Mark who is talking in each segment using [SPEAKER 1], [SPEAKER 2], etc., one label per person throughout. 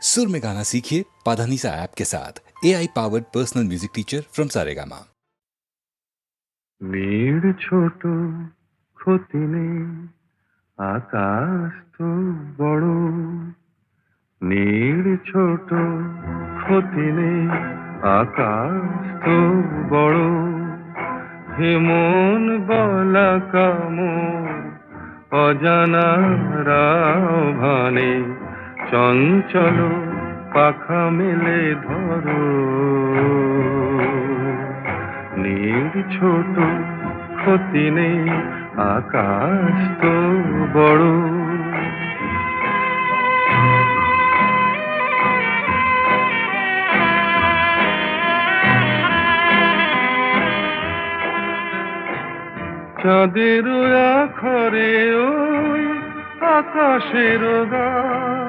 [SPEAKER 1] सुर में गाना सीखिए पाधानीसा ऐप के साथ AI powered personal music teacher from Saregama.
[SPEAKER 2] নীড় ছোট ক্ষতি নেই, আকাশ তো বড়। নীড় ছোট ক্ষতি নেই, আকাশ তো বড়। হেমন গলা কামড় অজানা রাভানে, চঞ্চল পাখা মেলে ধরো। নীড় ছোট ক্ষতি নেই, আকাশ তো বড়। চাঁদের আখরে ওই আকাশের গায়,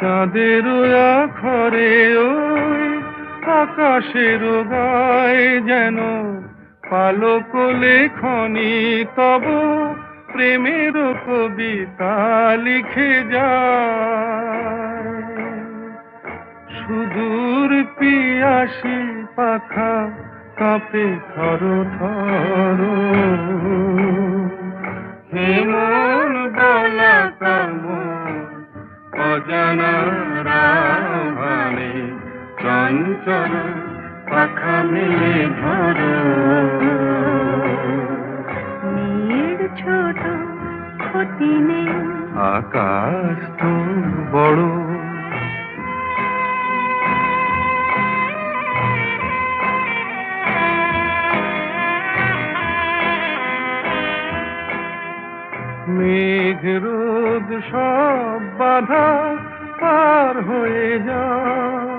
[SPEAKER 2] চাঁদের আখরে ওই আকাশের গায়, যেন পালক লেখনি তব প্রেমের কবিতা লিখে যায়। সুদূর পিয়াসী পাখা কাঁপে থর থর, হেমন গলা কামড় অজানা রাভানে, চঞ্চল পাখা মেলে ধরো।
[SPEAKER 3] নীড় ছোট ক্ষতি নেই,
[SPEAKER 2] আকাশ তো বড়। মেঘ রোদ সব বাধা পার হয়ে যায়,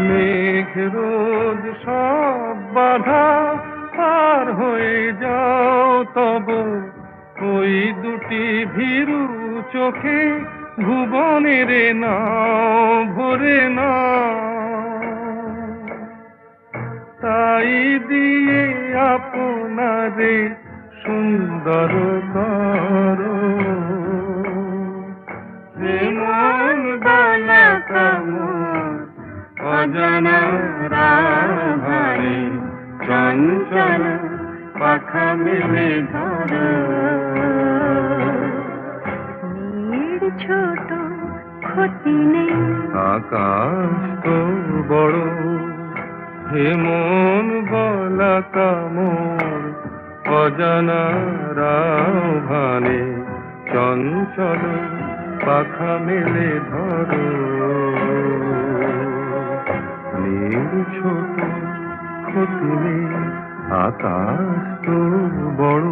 [SPEAKER 2] মেঘ রোদ সব বাধা পার হয়ে যাও। তব ওই দুটি ভীরু চোখে ভুবনের নাও ভরে না, তাই দিয়ে আপনারে সুন্দর করো। হেমন গলা কামড় অজানা রাভানে, চঞ্চল পাখা মেলে ধরো।
[SPEAKER 3] নীড় ছোট ক্ষতি নেই,
[SPEAKER 2] আকাশ তো বড়। হেমন গলা কামড় অজানা রাভানে, চঞ্চল পাখা মেলে ধরো। নীড় ছোট ক্ষতি নেই, আকাশ তো বড়।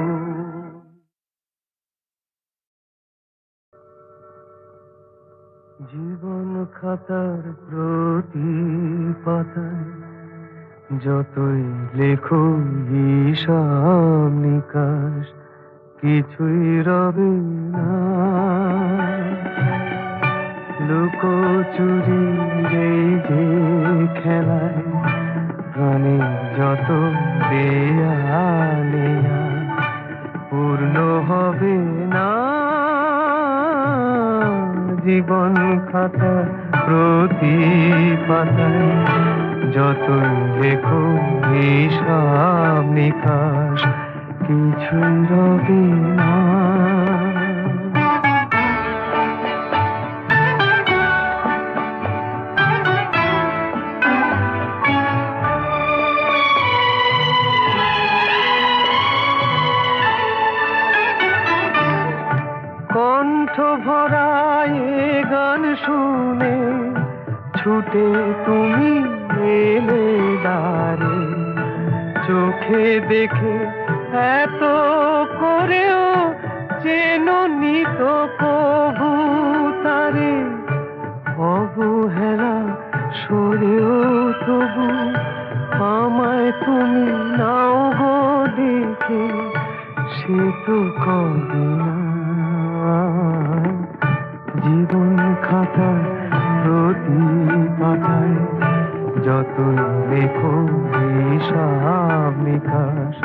[SPEAKER 2] জীবন খাতার প্রতি পাতায় যতই লেখো হিসাব নিকাশ, কিছুই রবে না। লুকোচুরি এই যে খেলায় প্রাণে যত দেয়ালে পূর্ণ হবে না। জীবন খাতা প্রতি পাতায় যতই লেখো হিসাব নিকাশ, কিছুই রবে না। কণ্ঠ ভরায় গান শুনে ছুটে তুমি এলে দ্বারে, চোখে দেখে এত করেও চেননি তো কবু তারে। অবহেলা সরেও তবু আমায় তুমি নাও গো দেখে, সে তো কবে না। জীবন খাতা প্রতি যতই লেখো হিসাব নিকাশ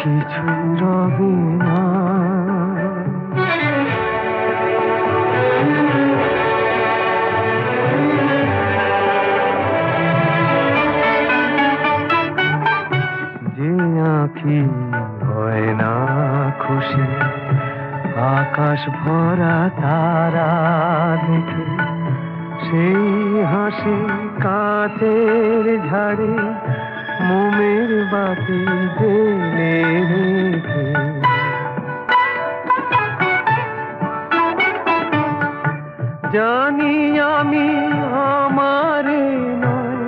[SPEAKER 2] কিছুই রবে না। যে আঁখি হয় না খুশি আকাশ ভরা তারা দেখে, সেই হাসি কাঁচের ঝাড়ে মোমের বাতি জেলে রেখে। জানি আমি আমারে নয়,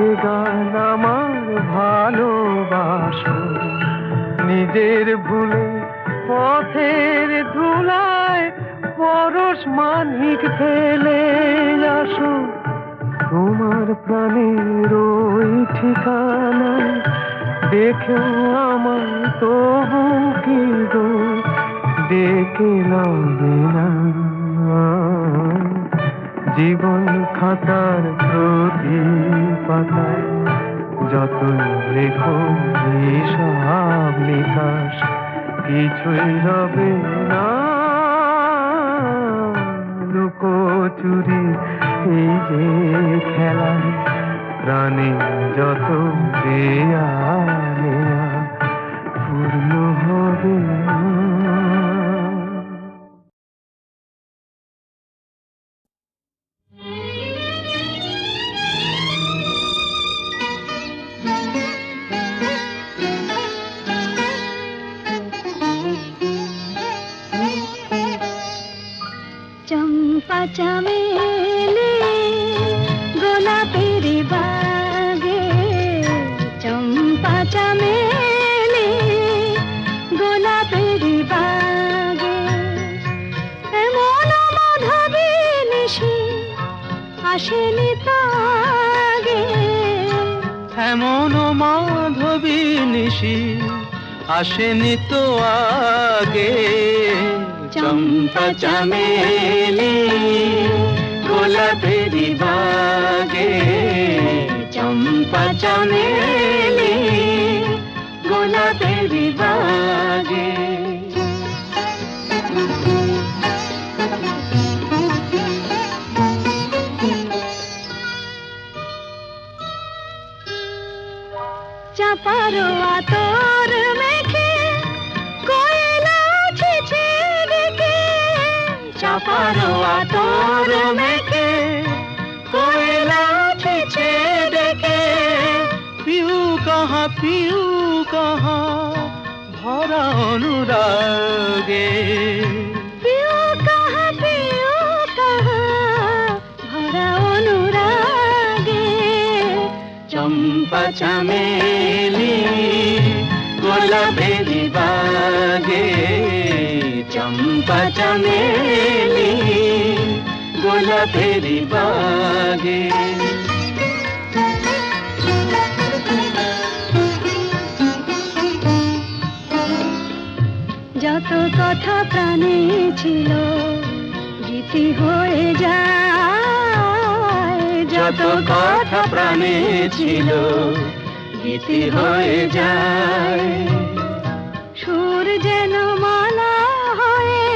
[SPEAKER 2] এ গান আমার ভালোবাসো। নিজের ভুলে পথের ধুলায় পরশ মানিক ফেলে আসো। তোমার প্রাণের ওই ঠিকানায় দেখো আমায় তবু কি গো ডেকে লবে না। জীবন খাতার প্রতি পাতায় যতই লেখো হিসাব নিকাশ কিছুই রবে না। লুকোচুরি এই যে খেলা প্রাণে যত দেয়া নেয়া পূর্ণ হবে না।
[SPEAKER 3] চম্পা চামেলি গোলাপের বাগে, চম্পা চামেলি গোলাপের বাগে, এমন মাধবী নিশি আসেনি তো আগে।
[SPEAKER 2] এমন মাধবী নিশি আসেনি তো আগে। চম্পা চামেলি গোলাপের বাগে, চম্পা চামেলি গোলাপের বাগে।
[SPEAKER 3] চাপার আতর মেখে কোয়েলা ছিছে ডেকে,
[SPEAKER 2] চাপার আতর মেখে কোয়েলা ছিছে ডেকে। পিউ কাহা ভরা অনুরাগে।
[SPEAKER 3] পিউ কাহা ভরা অনুরাগে।
[SPEAKER 2] চম্পা চামেলি গোলাপের বাগে, চম্পা চামেলি গোলাপের বাগে।
[SPEAKER 3] যত কথা প্রাণে ছিল গীতি হয়ে যায়,
[SPEAKER 2] যত কথা প্রাণে ছিল গীতি হয়ে যায়।
[SPEAKER 3] সুর যেন মালা হয়ে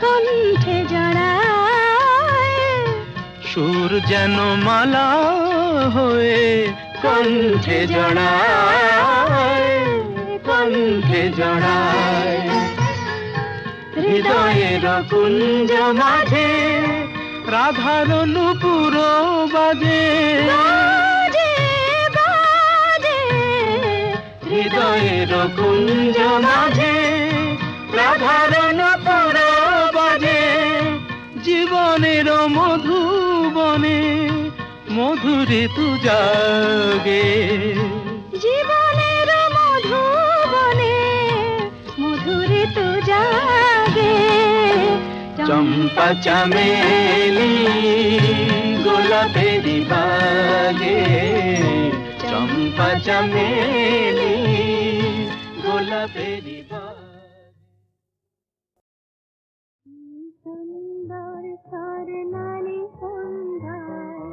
[SPEAKER 3] কণ্ঠে জড়ায়,
[SPEAKER 2] সুর যেন মালা হয়ে কণ্ঠে জড়ায়, কণ্ঠে জড়ায়। হৃদয়ের কুঞ্জ মাঝে রাধার নূপুর বাজে,
[SPEAKER 3] বাজে বাজে।
[SPEAKER 2] হৃদয়ের কুঞ্জ মাঝে রাধার নূপুর বাজে। জীবনের মধুবনে মধুরে তু জাগে,
[SPEAKER 3] জীবনের মধুবনে মধুরে তু জাগে।
[SPEAKER 2] চম্পা চামেলি গোলাপের বাগে, চম্পা চামেলি গোলাপের বাগে।
[SPEAKER 3] সুন্দর স্বর্ণালী সন্ধ্যায়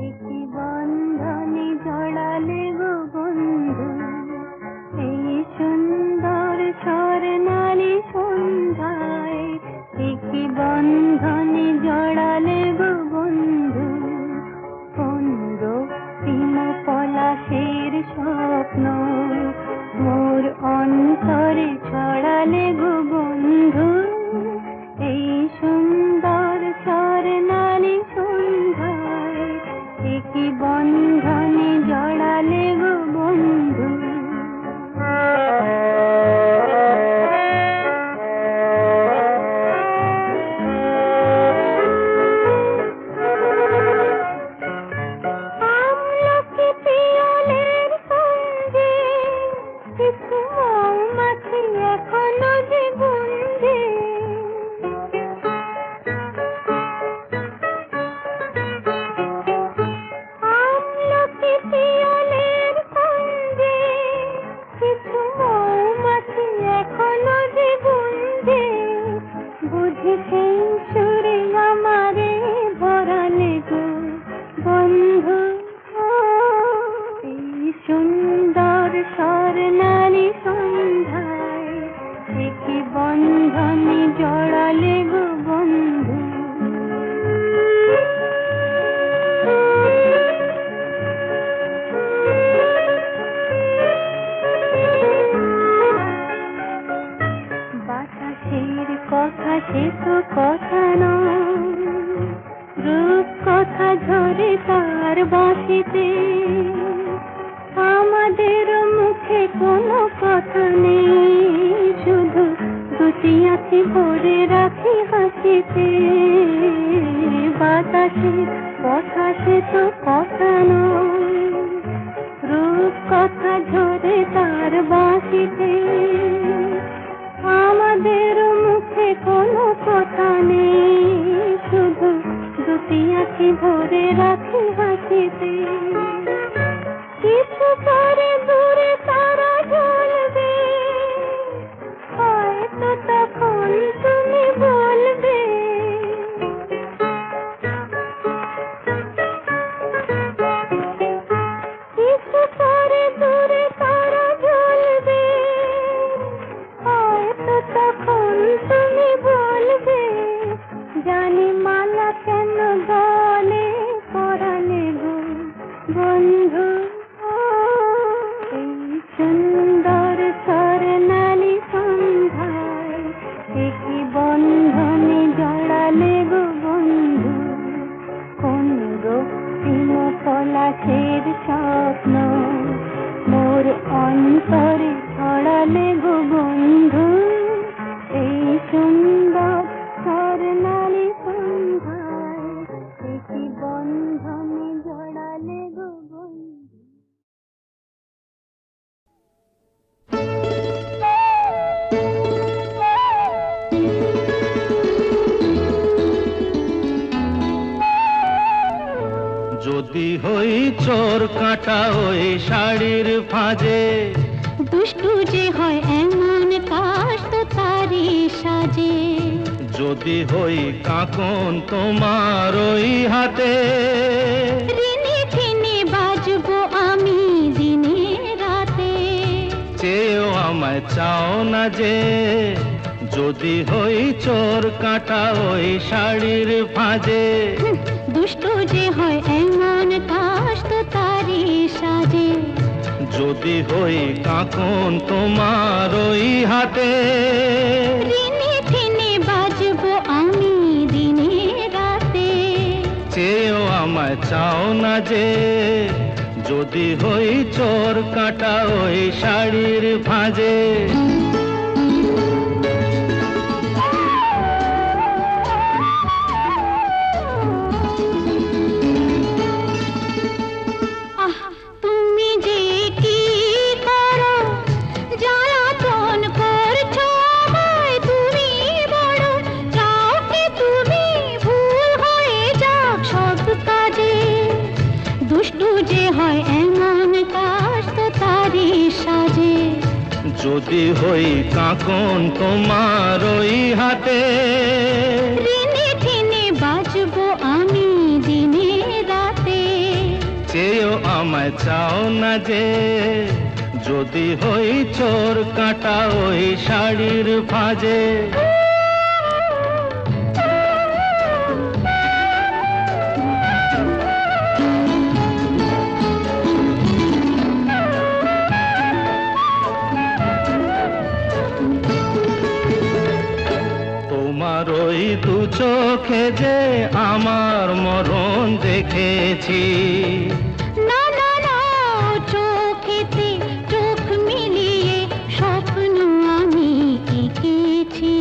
[SPEAKER 3] একটি বন্ধন কি বন্ধনে জড়ালে গো বন্ধু। আমলকি পিয়ালের সঙ্গে কিছু মৌমাছি এখনো যে গুঞ্জে। আমলকি পিয়ালের সঙ্গে কিছু মৌমাছি এখনো যে গুঞ্জে। বুঝি সেই সুরে আমারে ভরালে গো বন্ধু। এই সুন্দর স্বর্ণালী সন্ধ্যায় সে কি বন্ধনে জড়ালে গো বন্ধু। বাতাসের কথা সে তো কথা নয়, রূপ কথা ঝরে তার বাঁশিতে। আমাদের মুখে কোনো কথা নেই, শুধু দুটি আঁখি ভরে রাখি হাসিতে। বাতাসের কথা সে তো কথা নয়, রূপ কথা ঝরে তার বাঁশিতে। আমাদের মুখে কোনো কথা নেই, শুধু দুটি আঁখি ভরে রাখি হাসিতে। কিছু পরে দূরে তারা জ্বলবে, হয়তো তখন তুমি বলবে। কিছু পরে দূরে তারা জ্বলবে, হয়তো তখন তুমি বলবে। জানি মালা কেন গলে পরালে গো বন্ধু। এই সুন্দর স্বর্ণালী সন্ধ্যায় সে কি বন্ধনে জড়ালে গো বন্ধু। কোন রক্তিম পলাশের স্বপ্ন মোর অন্তরে ছড়ালে গো বন্ধু। এই সুন্দর স্বর্ণালী সন্ধ্যায় সে কি বন্ধনে জড়ালে গো বন্ধু।
[SPEAKER 2] যদি হই চোর কাটা ওই শাড়ির ফাঁজে,
[SPEAKER 3] দুষ্টু যে হয় এমন কাশ তো তারি সাজে।
[SPEAKER 2] যদি হই কাকন তোমার ওই হাতে,
[SPEAKER 3] ঋণে ফিনে বাজবো আমি দিনে রাতে।
[SPEAKER 2] চেয়েও আমায় চাও না যে। যদি হই চোর কাটা ওই শাড়ির ফাঁজে,
[SPEAKER 3] দুষ্টু যে হয় এমন কাশ তো তারি সাজে।
[SPEAKER 2] যদি হই কাকন তোমার ওই হাতে,
[SPEAKER 3] ঋণে ফিনে বাজবো আমি দিনে রাতে।
[SPEAKER 2] চেয়েও আমায় চাও না যে। যদি হই চোর কাটা ওই শাড়ির ফাঁজে।
[SPEAKER 3] আহ তুমি যে কি করো, জ্বালাতন করছো আমায় তুমি বড়। চাও কি তুমি ভুল হয়ে যাক সব কাজে। দুষ্টু যে হয় এমন কাশ তো তারি সাজে।
[SPEAKER 2] যদি হই কাকন তোমার ওই হাতে,
[SPEAKER 3] ঋণে ফিনে বাজবো আমি দিনে রাতে।
[SPEAKER 2] চেয়েও আমায় চাও না যে। যদি হই চোর কাটা ওই শাড়ির ফাঁজে। তোমার ওই দু চোখে যে আমার মরণ দেখেছি।
[SPEAKER 3] না না না, চোখেতে চোখ মিলিয়ে স্বপ্ন আমি এঁকেছি।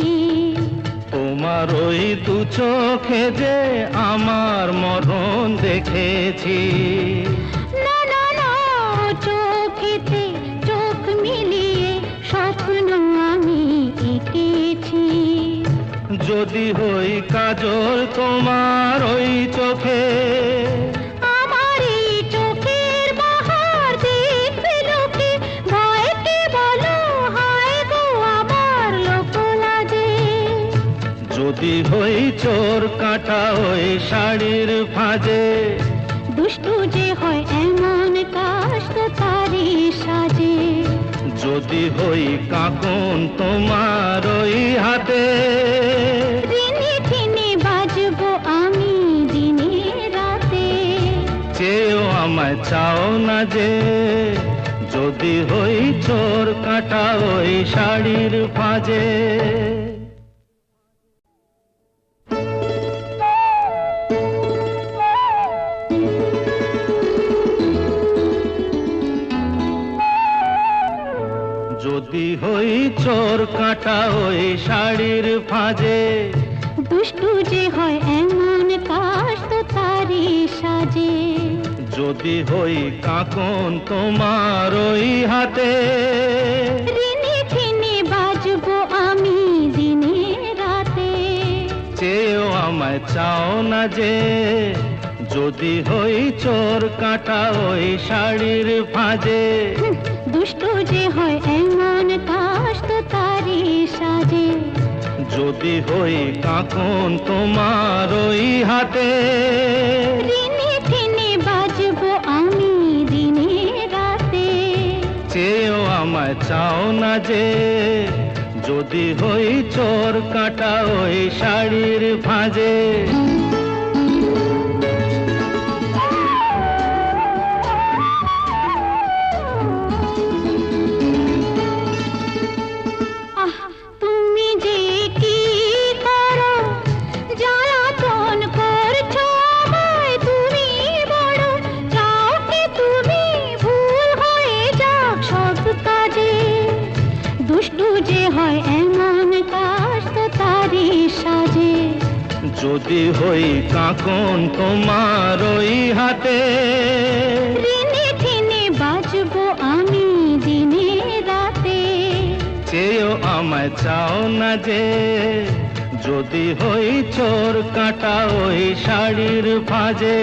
[SPEAKER 2] তোমার ওই দু চোখে যে আমার মরণ দেখেছি।
[SPEAKER 3] না না না, চোখেতে চোখ মিলিয়ে স্বপ্ন আমি এঁকেছি।
[SPEAKER 2] যদি হই কাজল তোমার ওই চোখে,
[SPEAKER 3] আমার এই চোখের বাহার দেখবে লোকে, ভয়কে বলো হায় গো আমার লোক লাজে।
[SPEAKER 2] যদি হই চোর কাঁটা ওই শাড়ির ফাঁজে,
[SPEAKER 3] দুষ্টু যে হয় এমন কাশ তো তারই সাজে।
[SPEAKER 2] যদি হই কাঁকন তোমার ওই হাতে,
[SPEAKER 3] দিনে দিনে বাজবো আমি দিনে রাতে।
[SPEAKER 2] চেয়েও আমায় চাও না যে, যদি হই চোর কাঁটা ওই শাড়ির ফাঁজে। যদি হই চোর কাঁটা ওই শাড়ির ফাঁজে,
[SPEAKER 3] দুষ্টু যে হয় এমন কাশ তো তারই সাজে।
[SPEAKER 2] যদি হই কাঁকন তোমার ওই হাতে,
[SPEAKER 3] দিনে দিনে বাজবো আমি দিনে রাতে।
[SPEAKER 2] চেয়েও আমায় চাও না যে, যদি হই চোর কাঁটা ওই শাড়ির ফাঁজে।
[SPEAKER 3] দুষ্টু যে হয় এমন কাশ তো তারই সাজে।
[SPEAKER 2] যদি হই কাঁকন তোমার ওই হাতে,
[SPEAKER 3] দিনে দিনে বাজবো আমি দিনে রাতে।
[SPEAKER 2] চেয়েও আমায় চাও না যে, যদি হই চোর কাঁটা ওই শাড়ির ফাঁজে।
[SPEAKER 3] আহ, তুমি যে কি করো, জ্বালাতন করছো আমায় তুমি বড়। চাও কি তুমি ভুল হয়ে যাক সব কাজে। দুষ্টু যে হয় এমন কাশ তো তারই সাজে।
[SPEAKER 2] যদি হই কাঁকন তোমার ওই হাতে,
[SPEAKER 3] দিনে দিনে বাজবো আমি দিনে রাতে।
[SPEAKER 2] চেয়েও আমায় চাও না যে, যদি হই চোর কাঁটা ওই শাড়ির ফাঁজে।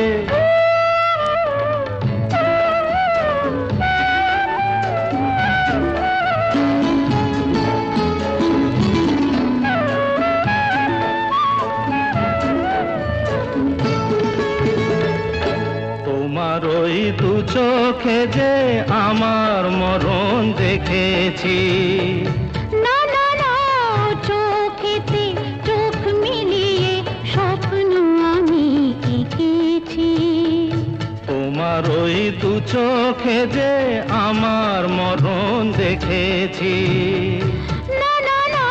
[SPEAKER 2] তোমার ওই দু চোখে যে আমার মরণ দেখেছি।
[SPEAKER 3] না না না, চোখেতে চোখ মিলিয়ে স্বপ্ন আমি এঁকেছি।
[SPEAKER 2] তোমার ওই দু চোখে যে আমার মরণ দেখেছি।
[SPEAKER 3] না না না,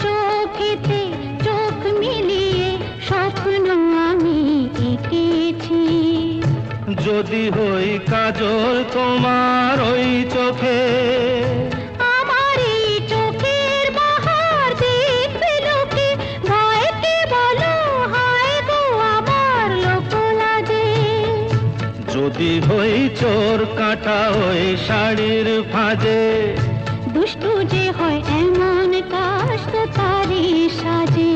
[SPEAKER 3] চোখেতে চোখ মিলিয়ে স্বপ্ন আমি এঁকেছি।
[SPEAKER 2] যদি হই কাজল তোমার ওই চোখে,
[SPEAKER 3] আমার এই চোখের বাহার দেখবে লোকে, ভয়কে বলো হায় গো আমার লোক লাজে।
[SPEAKER 2] যদি হই চোর কাঁটা ওই শাড়ির ফাঁজে,
[SPEAKER 3] দুষ্টু যে হয় এমন কাশ তো তারই সাজে।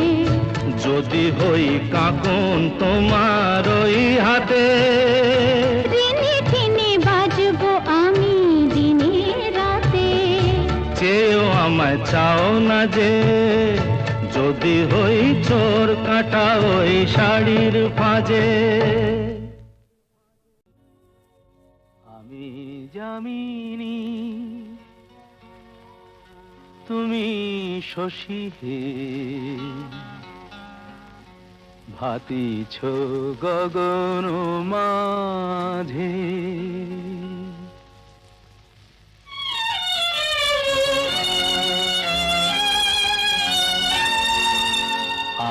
[SPEAKER 2] যদি হই কাঁকন তোমার ওই হাতে,
[SPEAKER 3] দিনে দিনে বাজবো আমি দিনে রাতে।
[SPEAKER 2] চেয়েও আমায় চাও না যে, যদি হই চোর কাঁটা ওই শাড়ির ফাঁজে। আমি যামিনী তুমি শশী হে, ভাতিছ গগন মাঝে।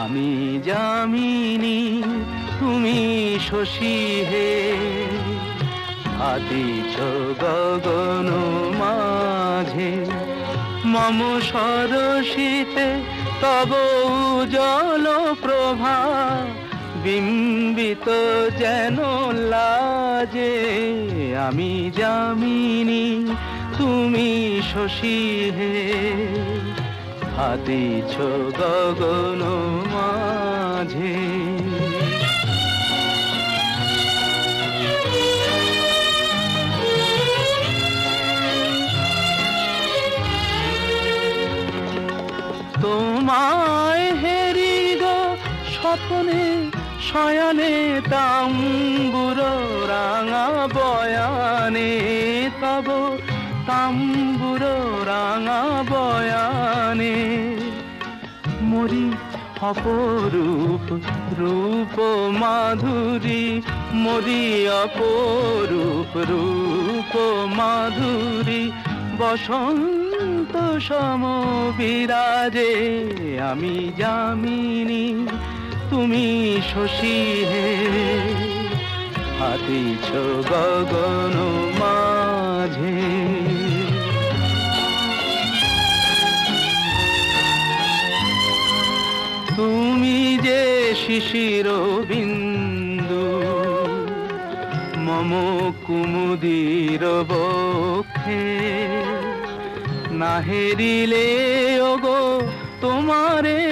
[SPEAKER 2] আমি যামিনী তুমি শশী হে, ভাতিছ গগন মাঝে, মম সরসিতে তব উজ্জ্বল প্রভা, বিম্বিত যেন লাজে। আমি যামিনী তুমি শশী হে, ভাতিছ গগন মাঝে। তোমায় হেরি গো স্বপ্নে শয়নে, তাম্বুর রাঙা বয়ানে, তব তাম্বুর রাঙা বয়ানে। মরি অপরূপ রূপ মাধুরী, মরি অপরূপ রূপ মাধুরী, বসন্ত সম বিরাজে। আমি যামিনী তুমি শশী হে, ভাতিছ গগন মাঝে। তুমি যে শিশির বিন্দু মম কুমুদির বক্ষে, না হেরিলে ওগো তোমারে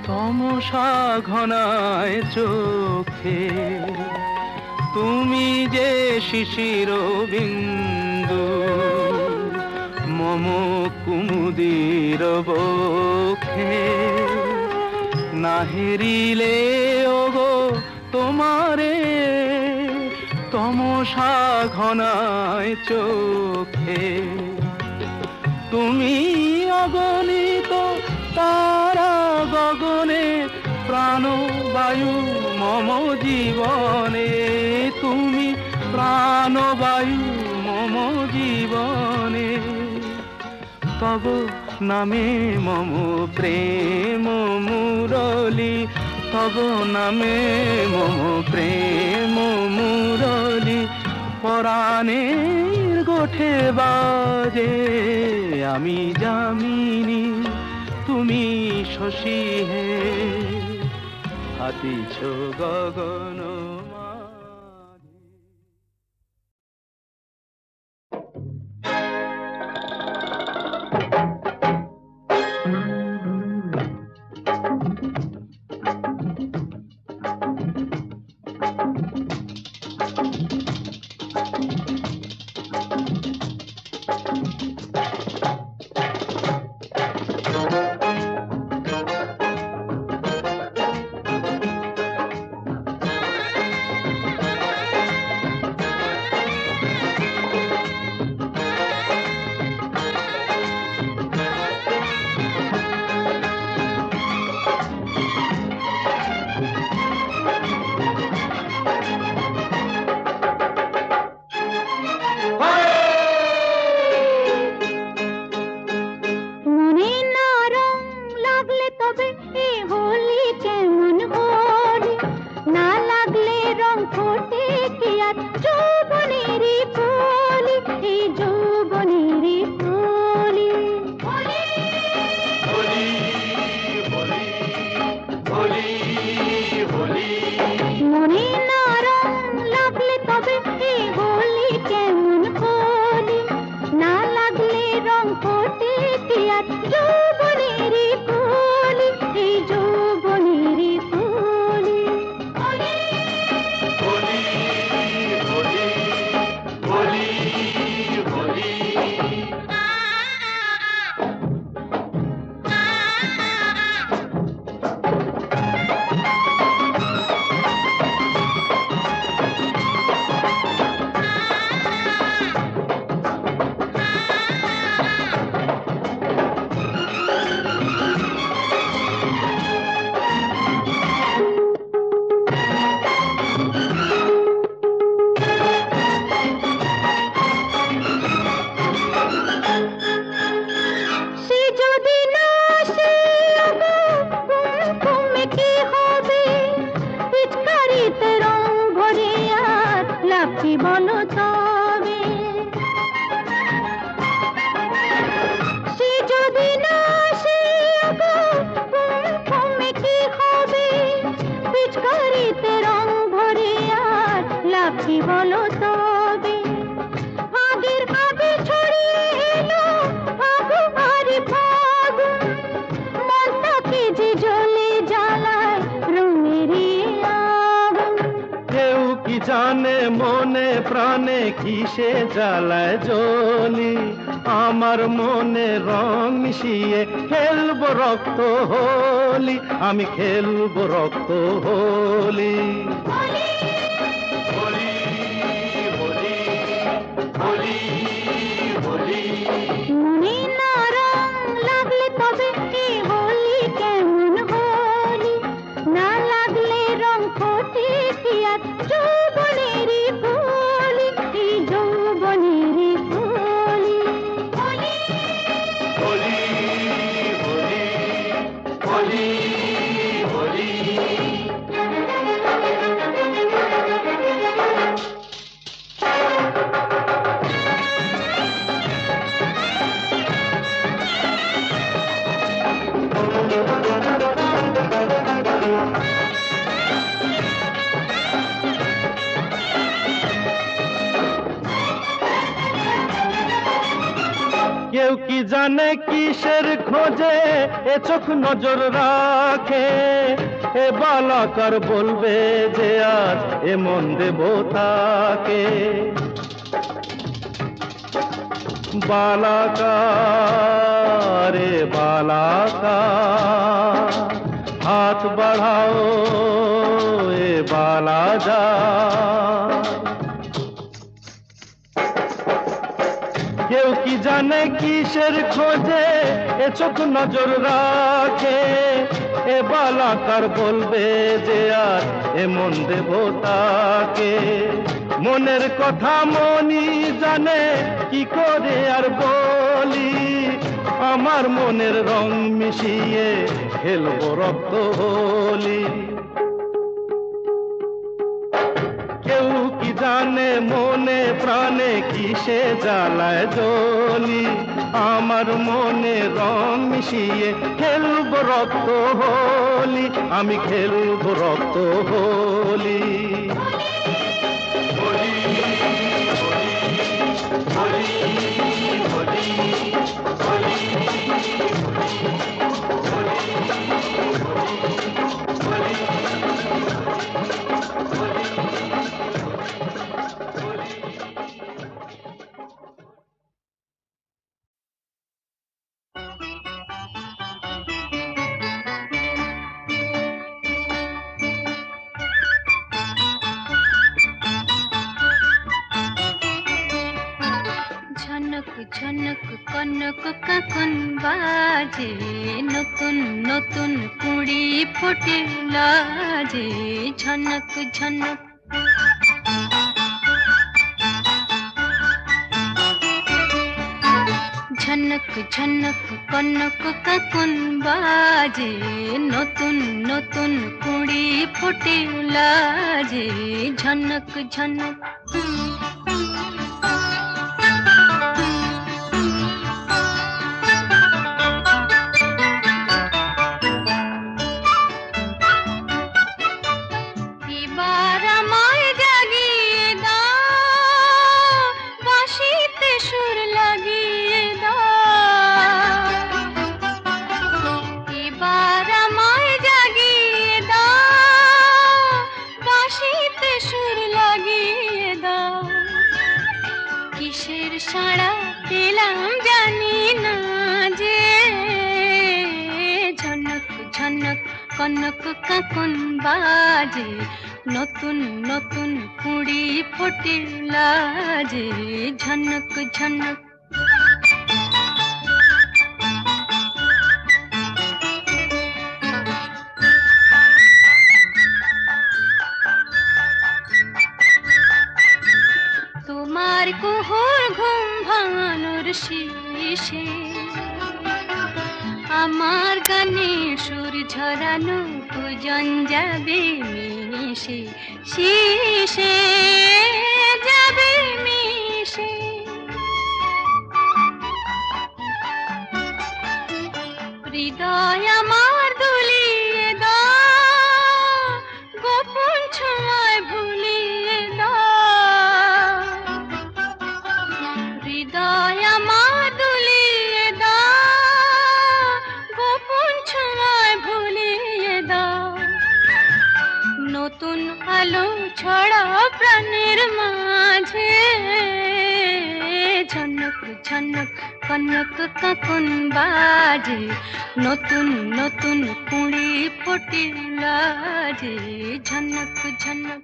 [SPEAKER 2] তমসা ঘনায় চোখে। তুমি যে শিশির বিন্দু মম কুমুদির বক্ষে, না হেরিলে ওগো তোমারে তমসা ঘনায় চোখে। তুমি অগণিত তারা গগনে, প্রাণবায়ু মম জীবনে। তুমি প্রাণবায়ু মম জীবনে, তব নামে মম প্রেম মুরলী, তব নামে মম প্রেম মুরলী, পরাণের গোঠে বাজে। আমি যামিনী তুমি শশী হে, ভাতিছ গগন মাঝে।
[SPEAKER 3] রাখি বলো তবে আগের আবে ছড়িয়ে এলো ফাগু আর ফাগুন মনটাকে যে জ্বলে জ্বালায় রঙেরই আগুন
[SPEAKER 2] কেউ কি জানে মনে প্রাণে কিসে জ্বালায় জ্বলি আমার মনে রং মিশিয়ে খেলবো রক্ত হোলি আমি খেলবো রক্ত হোলি
[SPEAKER 3] মনে না রং লাগলে তবে কি হোলি কেমন হোলি না লাগলে রং ফোটে কি আর যৌবনেরই ফুলি এই যৌবনেরই ফুলি
[SPEAKER 2] কেউ কি জানে কিসের খোঁজে এ চোখ নজর রাখে এ বালাকার বলবে যে আজ এ মন দেব তাকে বালাকার এ বালাকার হাত বাড়াও এ বালা যা কেউ কি জানে কিসের খোঁজে এ চোখ নজর রাখে এ বালাকার বলবে যে আর এ মন দেব তাকে মনের কথা মনি জানে কি করে আর বলি আমার মনের রং মিশিয়ে খেলবো রক্ত হোলি কেউ কি জানে মনে প্রাণে কিসে জ্বালায় জ্বলি আমার মনে রং মিশিয়ে খেলবো রক্ত হোলি আমি খেলবো রক্ত হোলি
[SPEAKER 3] ঝনক ঝনক কনক কাকন বাজে নতুন নতুন কুড়ি ফোটে লাজে ঝনক ঝনক ঝনক ঝনক কনক কাকন বাজে নতুন নতুন কুড়ি ফোটে লাজে ঝনক ঝনক এবার আমায় জাগিয়ে দাও বাঁশিতে সুর লাগিয়ে দাও এবার আমায় জাগিয়ে দাও বাঁশিতে সুর লাগিয়ে দাও কিসের সাড়া পেলাম জানি না যে ঝনক ঝনক কনক কাকন বাজে নতুন নতুন কুড়ি ফোটে লাজে ঝনক ঝনক তোমার কুহুর ঘুম ভাঙানোর শেষে আমার গানে সুর ঝরানো পূজন যাবে মিশে শীষে যাবে মিশে হৃদয় আমার দুলিয়ে দাও গোপন ছোঁয়ায় ভুলিয়ে দাও প্রাণের মাঝে ঝনক ঝনক কনক কাকন বাজে নতুন নতুন কুড়ি ফোটির লাজে ঝনক ঝনক।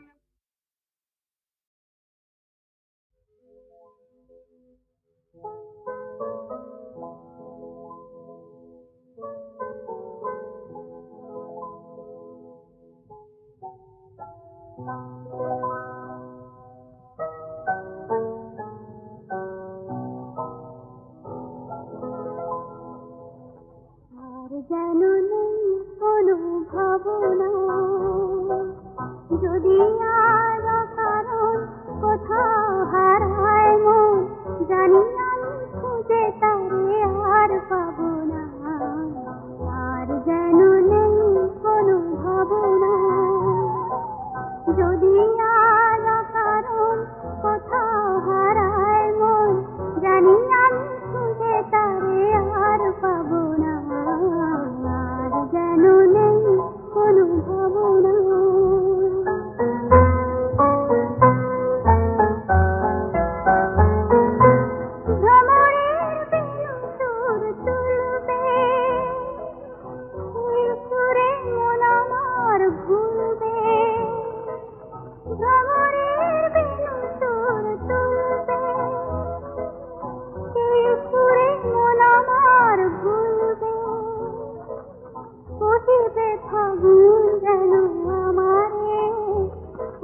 [SPEAKER 3] যেন নেই কোনো ভাবনা যদি আর কারণ কোথাও হারায় মন জানি আমি খুঁজে তারে আর পাবো না। আর যেন নেই কোনো ভাবনা যদি আর কারণ কোথাও হারায় মন জানি আমি খুঁজে তারে আর পাবো না। আর যেন নেই কোনো ভাবনা ভ্রমরের বেনু সুর তুলবে সুরে মন আমার ভুলবে ভ্রমরের বেনু সুর তুলবে সুরে মন আমার ভুলবে কহিবে ফাগুন যেন আমারে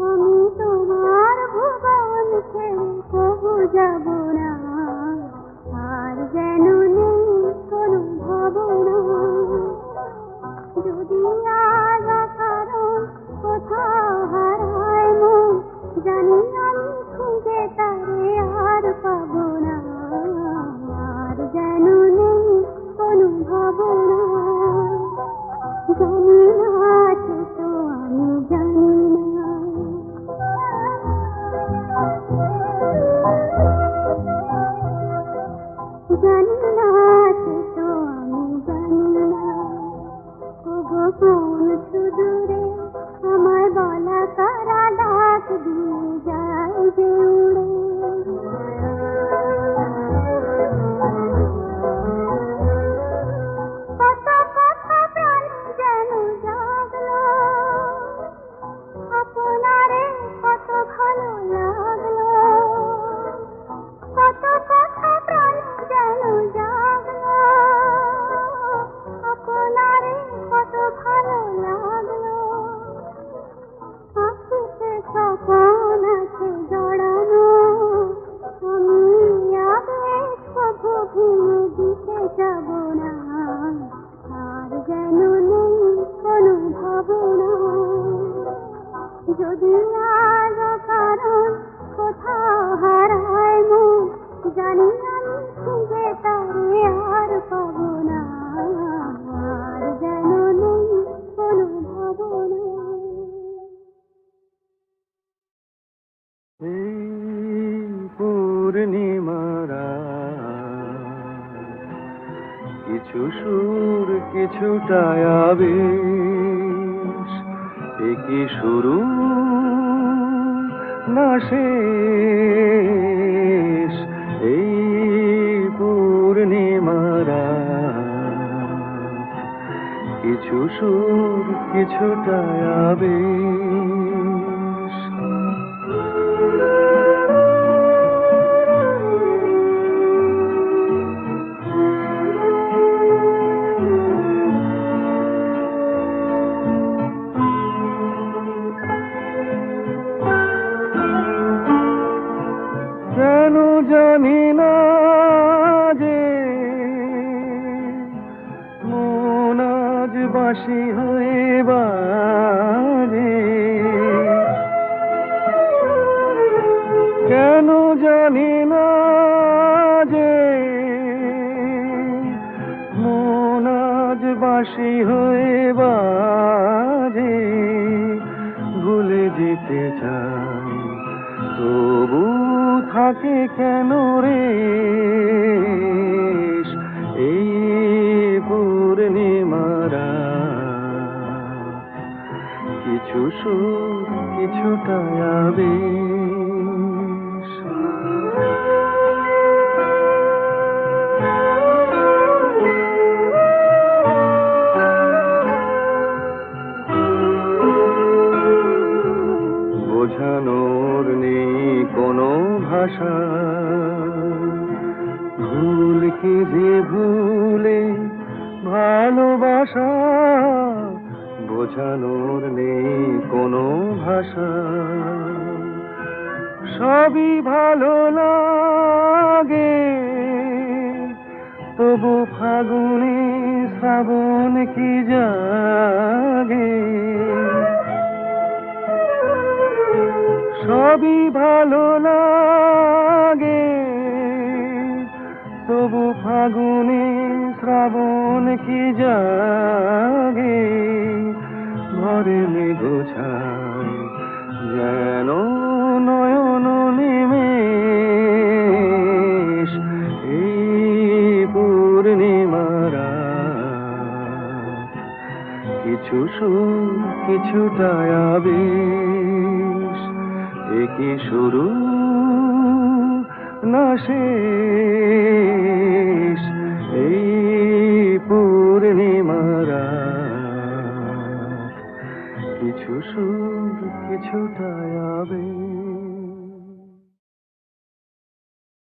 [SPEAKER 3] আমি তোমার ভুবন ছেড়ে কবু যাব না। আর যেন নেই কোনো ভাবনা যদি আজ কারণ কোথাও হারায় মন জানি আমি খুঁজে তারে আর পাবো না। আর যেন নেই কোনো ভাবনা জানি না আছে তো আমি জানি না জানি না আছে তো আমি জানি না। ওগো কোন সুদূরে আমার বলা করা ডাক দিয়ে যায় যে উড়ে কত কথা প্রাণ যেন জাগলো আপনারে কত ভালো লাগলো কত কথা প্রাণ যেন জাগলো আপনারে কত ভালো লাগলো আঁখিতে স্বপন আছে জড়ানো আমি আবেগ কবু ভেঙে দিতে যাব না। আর যেন নেই কোনো ভাবনা যদি আজ কারণ কোথাও হারায় মন জানি আমি খুঁজে তারে আর পাবো না। আর যেন নেই কোনো ভাবনা
[SPEAKER 2] পূর্ণিমারা কিছু সুর কিছুটা আবেশ কি শুরু না শেষ এই পূর্ণিমারা কিছু সুর কিছুটা আবেশ কেন জানি না যে মন আজ বাঁশি হয়ে বাজে কেন জানি না যে মন আজ বাঁশি হয়ে বাজে ভুলে যেতে চাই তবু থাকে কেন রে এই পূর্ণিমারা কিছু সুর কিছুটা আবেশ বোঝানোর নেই কোনো ভাষা, ভুল কি যে ভুলে ভালোবাসা, বোঝানোর নেই কোনো ভাষা। সবই ভালো লাগে তবু ফাগুনে শ্রাবণ কি জাগে, সবই ভালো লাগে তবু ফাগুনে শ্রাবণ কি জাগে, ঘরে মেঘোছায় যেন নয়ন নিমেষ, এই পূর্ণিমারা কিছু সুর কিছুটা আবেশ, কি শুরু না শেষ, এই পূর্ণিমারা কিছু সুর কিছুটা আবেশ।